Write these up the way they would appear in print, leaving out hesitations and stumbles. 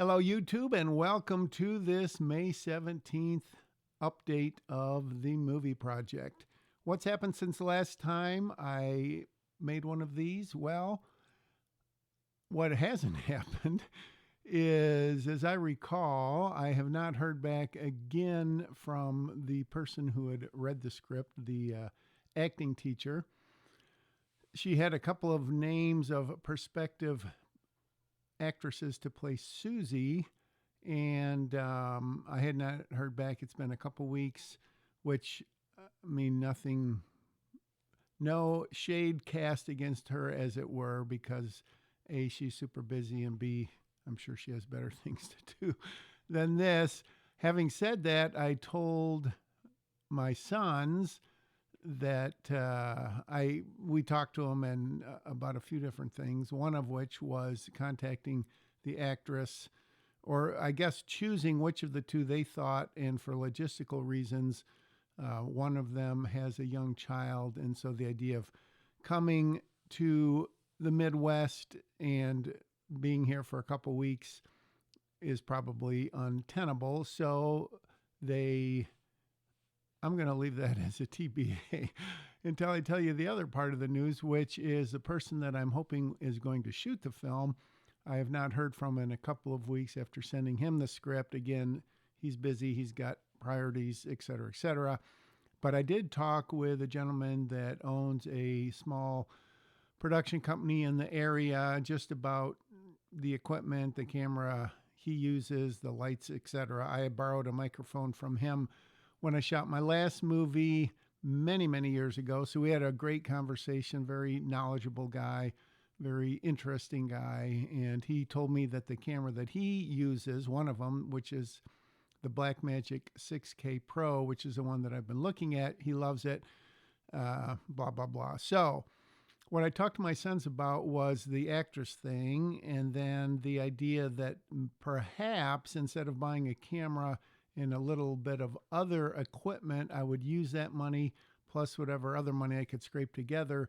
Hello, YouTube, and welcome to this May 17th update of the movie project. What's happened since the last time I made one of these? Well, what hasn't happened is, as I recall, I have not heard back again from the person who had read the script, the acting teacher. She had a couple of names of prospective actresses to play Susie, and I had not heard back. It's been a couple weeks, which I mean, nothing, no shade cast against her, as it were, because A, she's super busy, and B, I'm sure she has better things to do than this. Having said that, I told my sons that we talked to them and about a few different things. One of which was contacting the actress, or I guess choosing which of the two they thought. And for logistical reasons, one of them has a young child, and so the idea of coming to the Midwest and being here for a couple weeks is probably untenable. So they I'm going to leave that as a TBA until I tell you the other part of the news, which is the person that I'm hoping is going to shoot the film. I have not heard from in a couple of weeks after sending him the script. Again, he's busy, he's got priorities, et cetera, et cetera. But I did talk with a gentleman that owns a small production company in the area just about the equipment, the camera he uses, the lights, et cetera. I had borrowed a microphone from him when I shot my last movie many, many years ago. So we had a great conversation, very knowledgeable guy, very interesting guy. And he told me that the camera that he uses, one of them, which is the Blackmagic 6K Pro, which is the one that I've been looking at, he loves it, blah, blah, blah. So what I talked to my sons about was the actress thing, and then the idea that perhaps instead of buying a camera and a little bit of other equipment, I would use that money plus whatever other money I could scrape together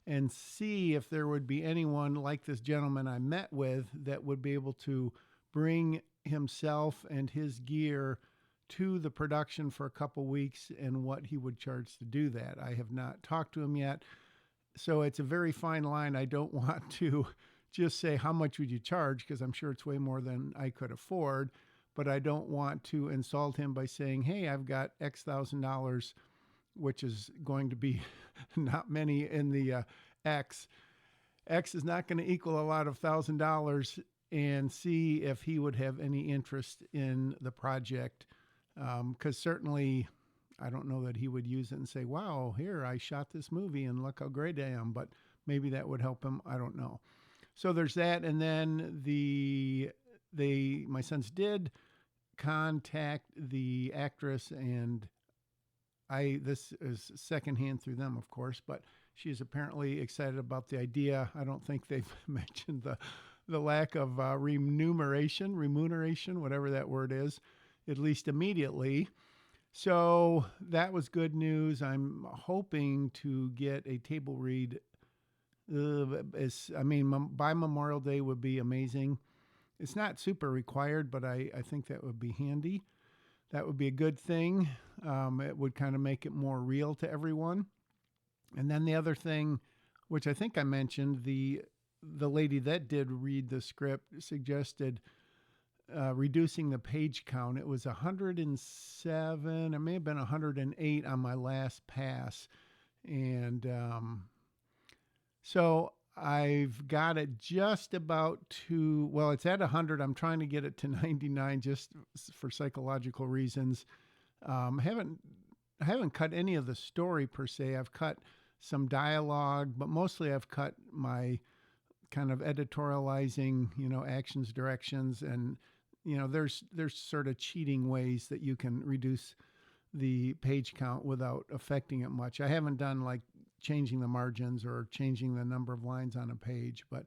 and see if there would be anyone like this gentleman I met with that would be able to bring himself and his gear to the production for a couple weeks and what he would charge to do that. I have not talked to him yet. So it's a very fine line. I don't want to just say, how much would you charge? Because I'm sure it's way more than I could afford. But I don't want to insult him by saying, hey, I've got X thousand dollars, which is going to be not many in the X. X is not going to equal a lot of $1,000, and see if he would have any interest in the project. Because certainly I don't know that he would use it and say, wow, here, I shot this movie and look how great I am. But maybe that would help him. I don't know. So there's that. And then my sons did contact the actress, and this is secondhand through them, of course, but she's apparently excited about the idea. I don't think they've mentioned the lack of remuneration, whatever that word is, at least immediately. So that was good news. I'm hoping to get a table read. By Memorial Day would be amazing. It's not super required, but I think that would be handy. That would be a good thing. It would kind of make it more real to everyone. And then the other thing, which I think I mentioned, the lady that did read the script suggested reducing the page count. It was 107, it may have been 108 on my last pass. And so I've got it just about to, well, it's at 100. I'm trying to get it to 99 just for psychological reasons. I haven't cut any of the story per se. I've cut some dialogue, but mostly I've cut my kind of editorializing, actions, directions, and there's sort of cheating ways that you can reduce the page count without affecting it much. I haven't done like changing the margins or changing the number of lines on a page, but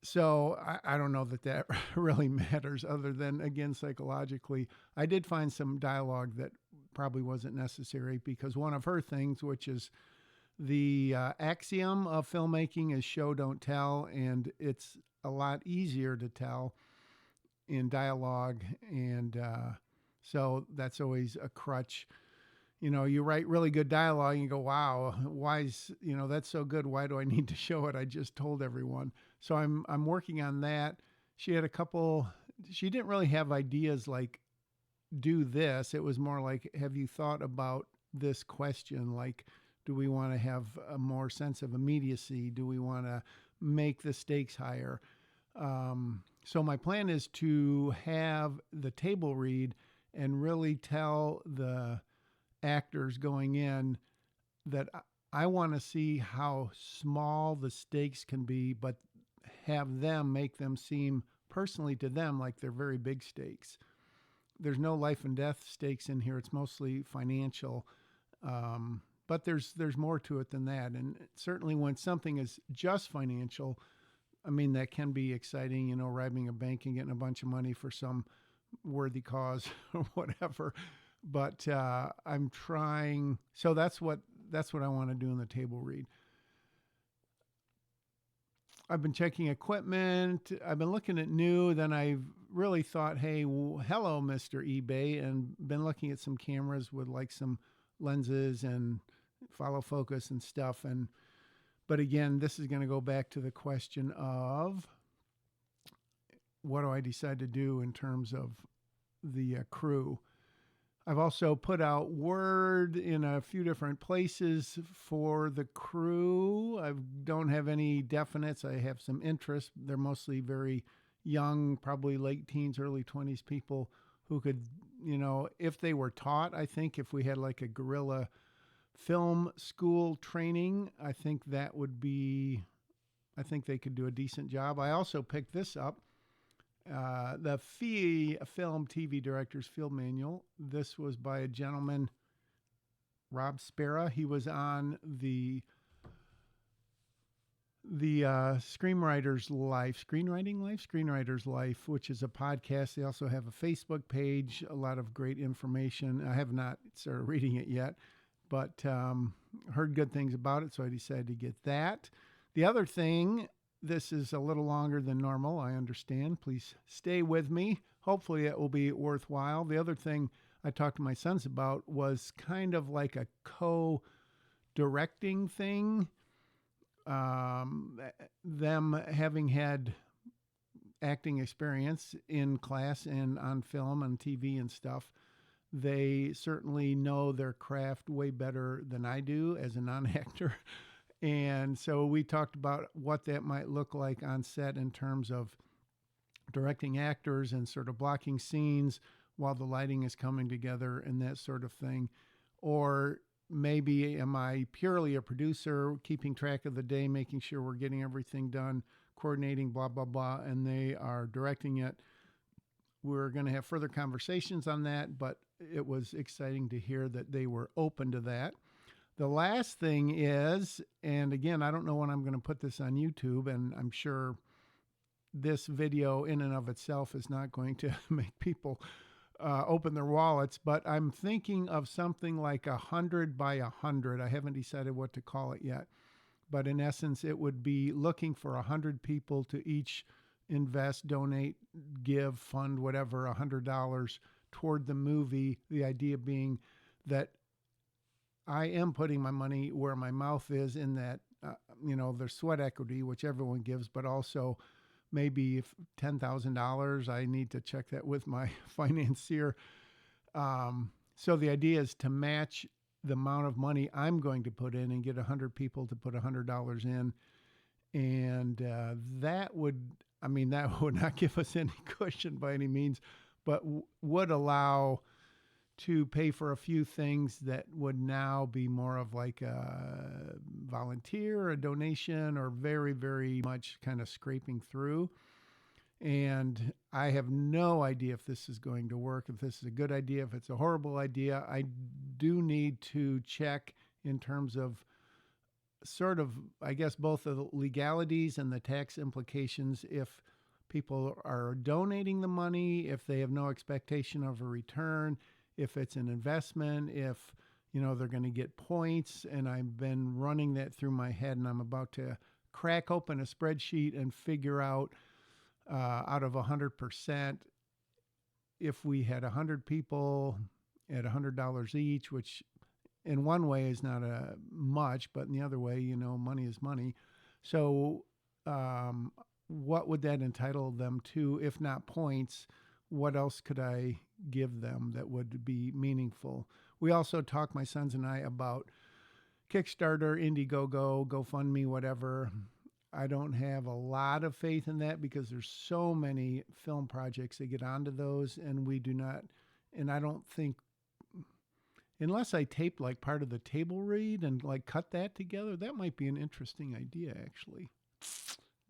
so I don't know that really matters, other than, again, psychologically. I did find some dialogue that probably wasn't necessary, because one of her things, which is the axiom of filmmaking, is show, don't tell. And it's a lot easier to tell in dialogue. And so that's always a crutch. You know, you write really good dialogue and you go, wow, why is, that's so good. Why do I need to show it? I just told everyone. So I'm working on that. She had she didn't really have ideas like do this. It was more like, have you thought about this question? Like, do we want to have a more sense of immediacy? Do we want to make the stakes higher? So my plan is to have the table read and really tell the actors going in that I want to see how small the stakes can be, but have them make them seem personally to them like they're very big stakes. There's no life and death stakes in here. It's mostly financial. But there's more to it than that. And certainly when something is just financial, I mean, that can be exciting, robbing a bank and getting a bunch of money for some worthy cause or whatever. But I'm trying. So that's what I want to do in the table read. I've been checking equipment. I've been looking at new. Then I've really thought, hey, hello, Mr. eBay, and been looking at some cameras with like some lenses and follow focus and stuff. But again, this is going to go back to the question of what do I decide to do in terms of the crew. I've also put out word in a few different places for the crew. I don't have any definites. I have some interest. They're mostly very young, probably late teens, early 20s people who could, if they were taught, I think if we had like a guerrilla film school training, I think they could do a decent job. I also picked this up. The Film TV Director's Field Manual. This was by a gentleman, Rob Spera. He was on the Screenwriter's Life, which is a podcast. They also have a Facebook page, a lot of great information. I have not started reading it yet, but heard good things about it, so I decided to get that. The other thing, this is a little longer than normal, I understand. Please stay with me. Hopefully it will be worthwhile. The other thing I talked to my sons about was kind of like a co-directing thing. Them having had acting experience in class and on film and TV and stuff, they certainly know their craft way better than I do as a non-actor. And so we talked about what that might look like on set in terms of directing actors and sort of blocking scenes while the lighting is coming together and that sort of thing. Or maybe am I purely a producer, keeping track of the day, making sure we're getting everything done, coordinating, blah, blah, blah, and they are directing it. We're going to have further conversations on that, but it was exciting to hear that they were open to that. The last thing is, and again, I don't know when I'm going to put this on YouTube, and I'm sure this video in and of itself is not going to make people open their wallets, but I'm thinking of something like 100 by 100. I haven't decided what to call it yet, but in essence, it would be looking for 100 people to each invest, donate, give, fund, whatever, $100 toward the movie. The idea being that I am putting my money where my mouth is in that, there's sweat equity, which everyone gives, but also maybe $10,000. I need to check that with my financier. So the idea is to match the amount of money I'm going to put in and get 100 people to put $100 in. And that would not give us any cushion by any means, but would allow to pay for a few things that would now be more of like a volunteer, a donation, or very, very much kind of scraping through. And I have no idea if this is going to work, if this is a good idea, if it's a horrible idea. I do need to check in terms of sort of, I guess, both the legalities and the tax implications. If people are donating the money, if they have no expectation of a return, if it's an investment, if, they're going to get points. And I've been running that through my head, and I'm about to crack open a spreadsheet and figure out out of 100%. If we had 100 people at $100 each, which in one way is not much, but in the other way, money is money. So, what would that entitle them to, if not points? What else could I give them that would be meaningful? We also talk, my sons and I, about Kickstarter, Indiegogo, GoFundMe, whatever. I don't have a lot of faith in that because there's so many film projects that get onto those, and we do not, and I don't think, unless I tape like part of the table read and like cut that together, that might be an interesting idea, actually.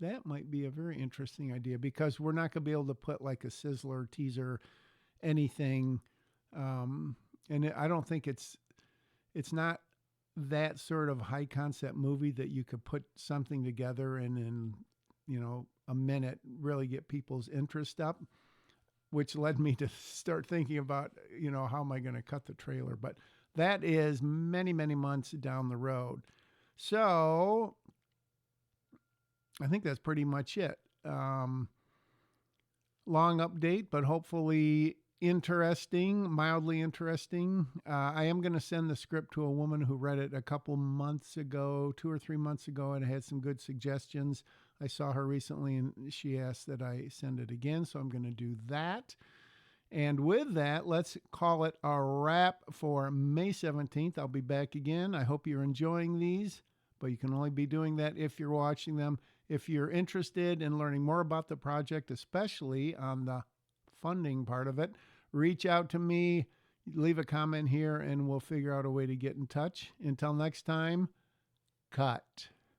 That might be a very interesting idea because we're not going to be able to put like a sizzler, teaser, anything. I don't think it's not that sort of high concept movie that you could put something together and in, a minute really get people's interest up, which led me to start thinking about, how am I going to cut the trailer? But that is many, many months down the road. So I think that's pretty much it. Long update, but hopefully interesting, mildly interesting. I am going to send the script to a woman who read it a couple months ago, 2 or 3 months ago, and had some good suggestions. I saw her recently and she asked that I send it again, so I'm going to do that. And with that, let's call it a wrap for May 17th. I'll be back again. I hope you're enjoying these, but you can only be doing that if you're watching them. If you're interested in learning more about the project, especially on the funding part of it, reach out to me, leave a comment here, and we'll figure out a way to get in touch. Until next time, cut.